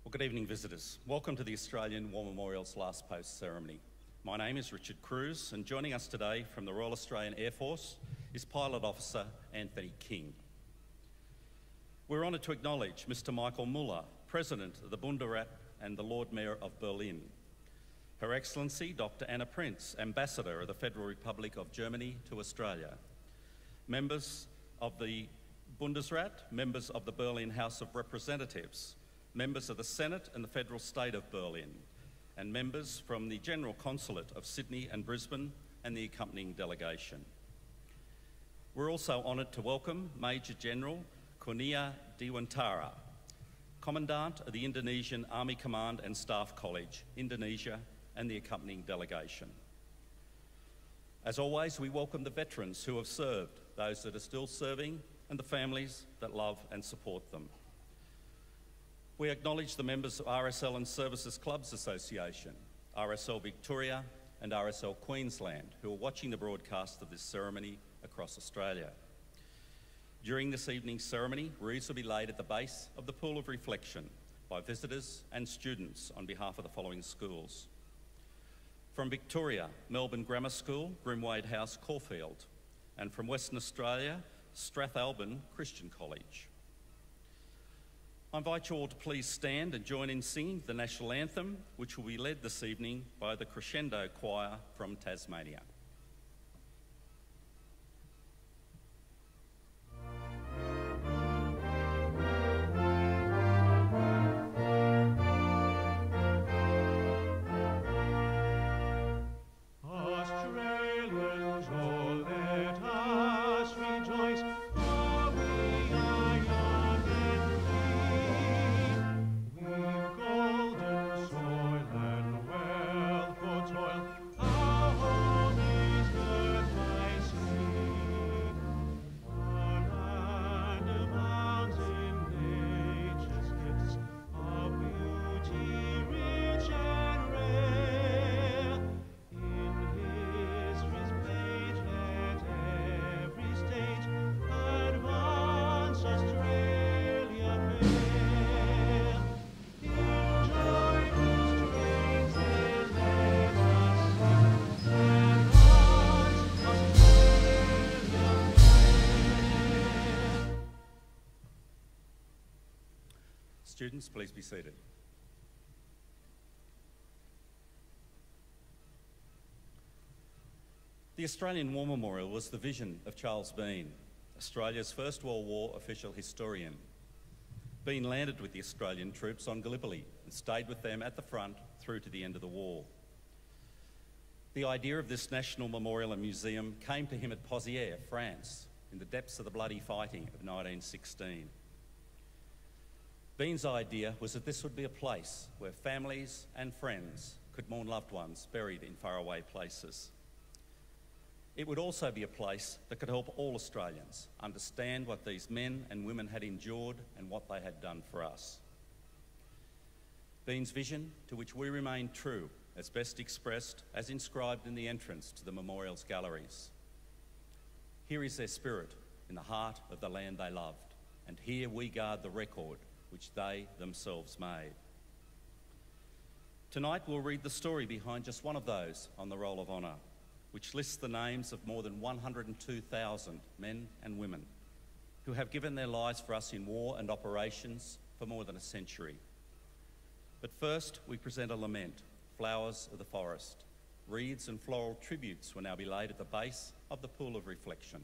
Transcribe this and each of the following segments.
Well, good evening, visitors. Welcome to the Australian War Memorial's Last Post ceremony. My name is Richard Cruz, and joining us today from the Royal Australian Air Force is Pilot Officer Anthony King. We're honoured to acknowledge Mr. Michael Muller, President of the Bundesrat and the Lord Mayor of Berlin, Her Excellency Dr. Anna Prinz, Ambassador of the Federal Republic of Germany to Australia, members of the Bundesrat, members of the Berlin House of Representatives, members of the Senate and the Federal State of Berlin, and members from the General Consulate of Sydney and Brisbane and the accompanying delegation. We're also honoured to welcome Major General Kurnia Dewantara, Commandant of the Indonesian Army Command and Staff College, Indonesia, and the accompanying delegation. As always, we welcome the veterans who have served, those that are still serving, and the families that love and support them. We acknowledge the members of RSL and Services Clubs Association, RSL Victoria and RSL Queensland, who are watching the broadcast of this ceremony across Australia. During this evening's ceremony, wreaths will be laid at the base of the Pool of Reflection by visitors and students on behalf of the following schools. From Victoria, Melbourne Grammar School, Grimwade House, Caulfield, and from Western Australia, Strathalbyn Christian College. I invite you all to please stand and join in singing the National Anthem, which will be led this evening by the Crescendo Choir from Tasmania. Students, please be seated. The Australian War Memorial was the vision of Charles Bean, Australia's First World War official historian. Bean landed with the Australian troops on Gallipoli and stayed with them at the front through to the end of the war. The idea of this national memorial and museum came to him at Pozières, France, in the depths of the bloody fighting of 1916. Bean's idea was that this would be a place where families and friends could mourn loved ones buried in faraway places. It would also be a place that could help all Australians understand what these men and women had endured and what they had done for us. Bean's vision, to which we remain true, as best expressed as inscribed in the entrance to the memorial's galleries. Here is their spirit in the heart of the land they loved, and here we guard the record which they themselves made. Tonight we'll read the story behind just one of those on the Roll of Honour, which lists the names of more than 102,000 men and women who have given their lives for us in war and operations for more than a century. But first we present a lament, Flowers of the Forest. Wreaths and floral tributes will now be laid at the base of the Pool of Reflection.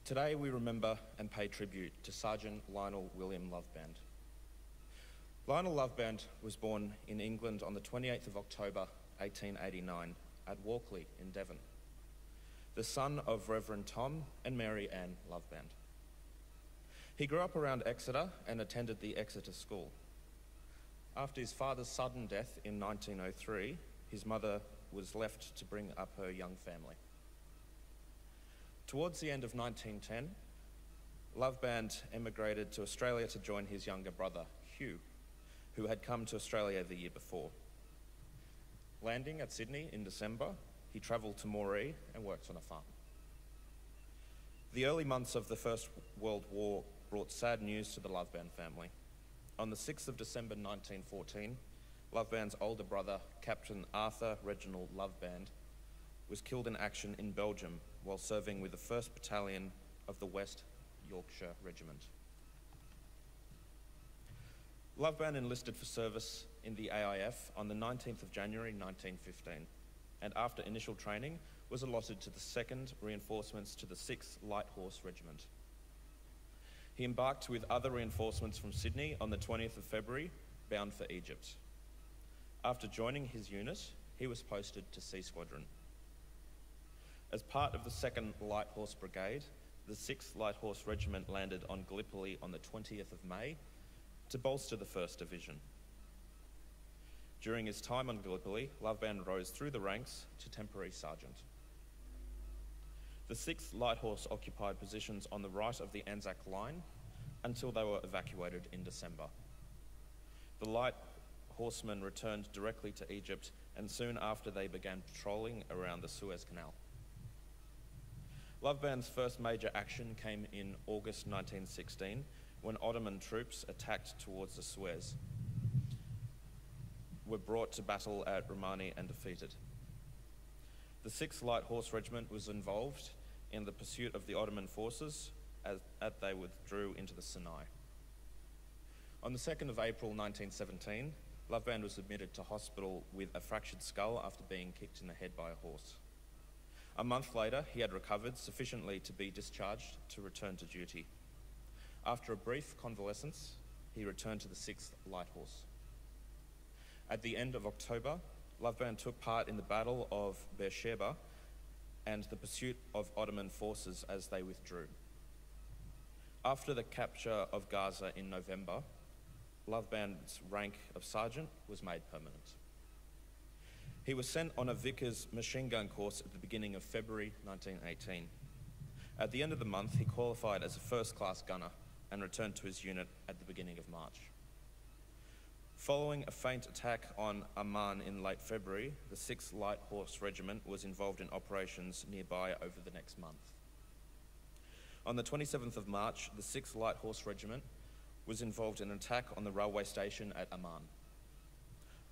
Today we remember and pay tribute to Sergeant Lionel William Loveband. Lionel Loveband was born in England on the 28th of October 1889 at Walkley in Devon, the son of Reverend Tom and Mary Ann Loveband. He grew up around Exeter and attended the Exeter School. After his father's sudden death in 1903, his mother was left to bring up her young family. Towards the end of 1910, Loveband emigrated to Australia to join his younger brother, Hugh, who had come to Australia the year before. Landing at Sydney in December, he travelled to Moree and worked on a farm. The early months of the First World War brought sad news to the Loveband family. On the 6th of December 1914, Loveband's older brother, Captain Arthur Reginald Loveband, was killed in action in Belgium while serving with the 1st Battalion of the West Yorkshire Regiment. Loveband enlisted for service in the AIF on the 19th of January 1915, and after initial training was allotted to the 2nd Reinforcements to the 6th Light Horse Regiment. He embarked with other reinforcements from Sydney on the 20th of February, bound for Egypt. After joining his unit, he was posted to C Squadron. As part of the 2nd Light Horse Brigade, the 6th Light Horse Regiment landed on Gallipoli on the 20th of May to bolster the 1st Division. During his time on Gallipoli, Loveband rose through the ranks to temporary sergeant. The 6th Light Horse occupied positions on the right of the Anzac Line until they were evacuated in December. The Light Horsemen returned directly to Egypt, and soon after they began patrolling around the Suez Canal. Loveband's first major action came in August 1916 when Ottoman troops attacked towards the Suez, were brought to battle at Romani and defeated. The 6th Light Horse Regiment was involved in the pursuit of the Ottoman forces as they withdrew into the Sinai. On the 2nd of April 1917, Loveband was admitted to hospital with a fractured skull after being kicked in the head by a horse. A month later, he had recovered sufficiently to be discharged to return to duty. After a brief convalescence, he returned to the 6th Light Horse. At the end of October, Loveband took part in the Battle of Beersheba and the pursuit of Ottoman forces as they withdrew. After the capture of Gaza in November, Loveband's rank of sergeant was made permanent. He was sent on a Vickers machine gun course at the beginning of February 1918. At the end of the month, he qualified as a first-class gunner and returned to his unit at the beginning of March. Following a feint attack on Amman in late February, the 6th Light Horse Regiment was involved in operations nearby over the next month. On the 27th of March, the 6th Light Horse Regiment was involved in an attack on the railway station at Amman.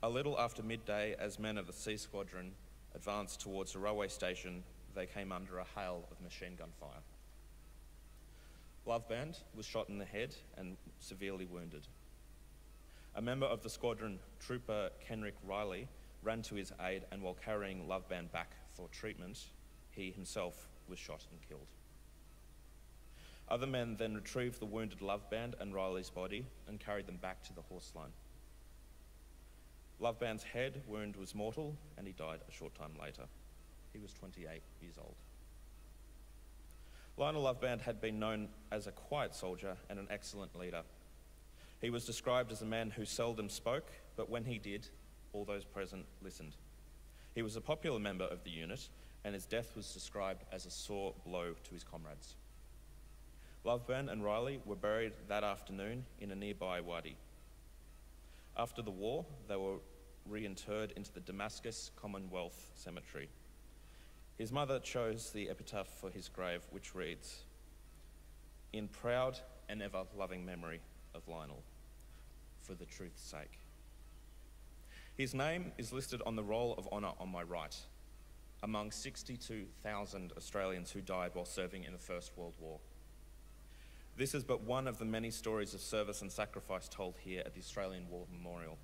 A little after midday, as men of the C Squadron advanced towards the railway station, they came under a hail of machine gun fire. Loveband was shot in the head and severely wounded. A member of the squadron, Trooper Kenrick Riley, ran to his aid, and while carrying Loveband back for treatment, he himself was shot and killed. Other men then retrieved the wounded Loveband and Riley's body and carried them back to the horse line. Loveband's head wound was mortal, and he died a short time later. He was 28 years old. Lionel Loveband had been known as a quiet soldier and an excellent leader. He was described as a man who seldom spoke, but when he did, all those present listened. He was a popular member of the unit, and his death was described as a sore blow to his comrades. Loveband and Riley were buried that afternoon in a nearby wadi. After the war, they were reinterred into the Damascus Commonwealth Cemetery. His mother chose the epitaph for his grave, which reads, "In proud and ever loving memory of Lionel, for the truth's sake." His name is listed on the Roll of Honour on my right, among 62,000 Australians who died while serving in the First World War. This is but one of the many stories of service and sacrifice told here at the Australian War Memorial.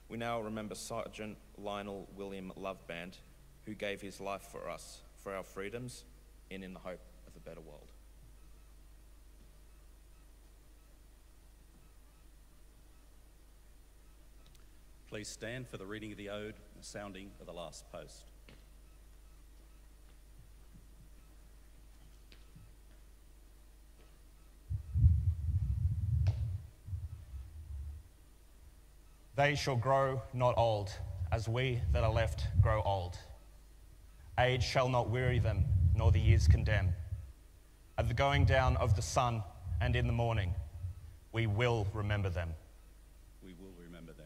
We now remember Sergeant Lionel William Loveband, who gave his life for us, for our freedoms, and in the hope of a better world. Please stand for the reading of the ode and the sounding of the last post. They shall grow not old, as we that are left grow old. Age shall not weary them, nor the years condemn. At the going down of the sun and in the morning, we will remember them. We will remember them.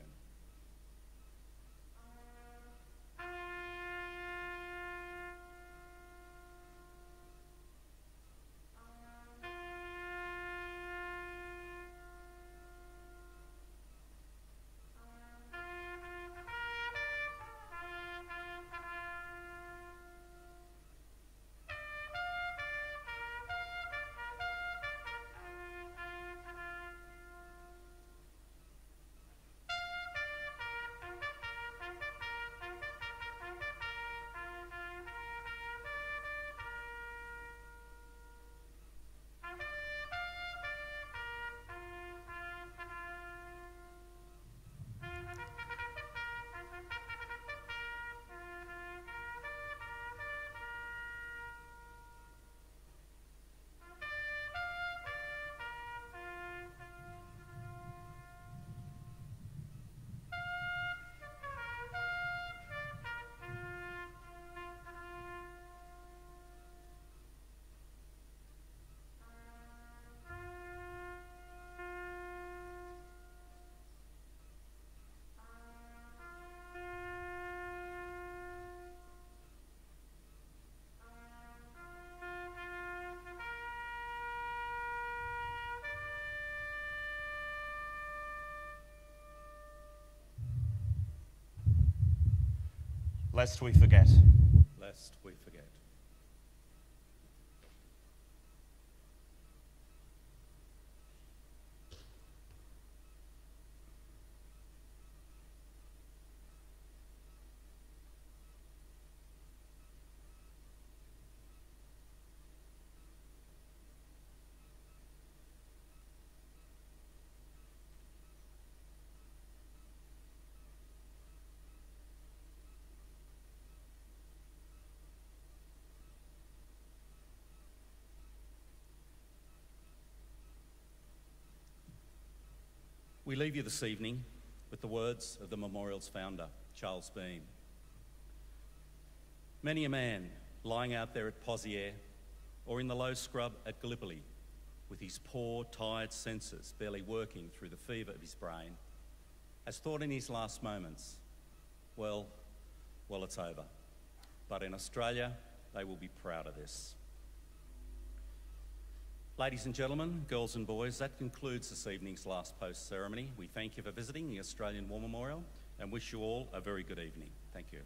Lest we forget. Lest we forget. We leave you this evening with the words of the memorial's founder, Charles Bean. Many a man lying out there at Pozières or in the low scrub at Gallipoli with his poor, tired senses barely working through the fever of his brain has thought in his last moments, well, it's over. But in Australia, they will be proud of this. Ladies and gentlemen, girls and boys, that concludes this evening's last post ceremony. We thank you for visiting the Australian War Memorial and wish you all a very good evening. Thank you.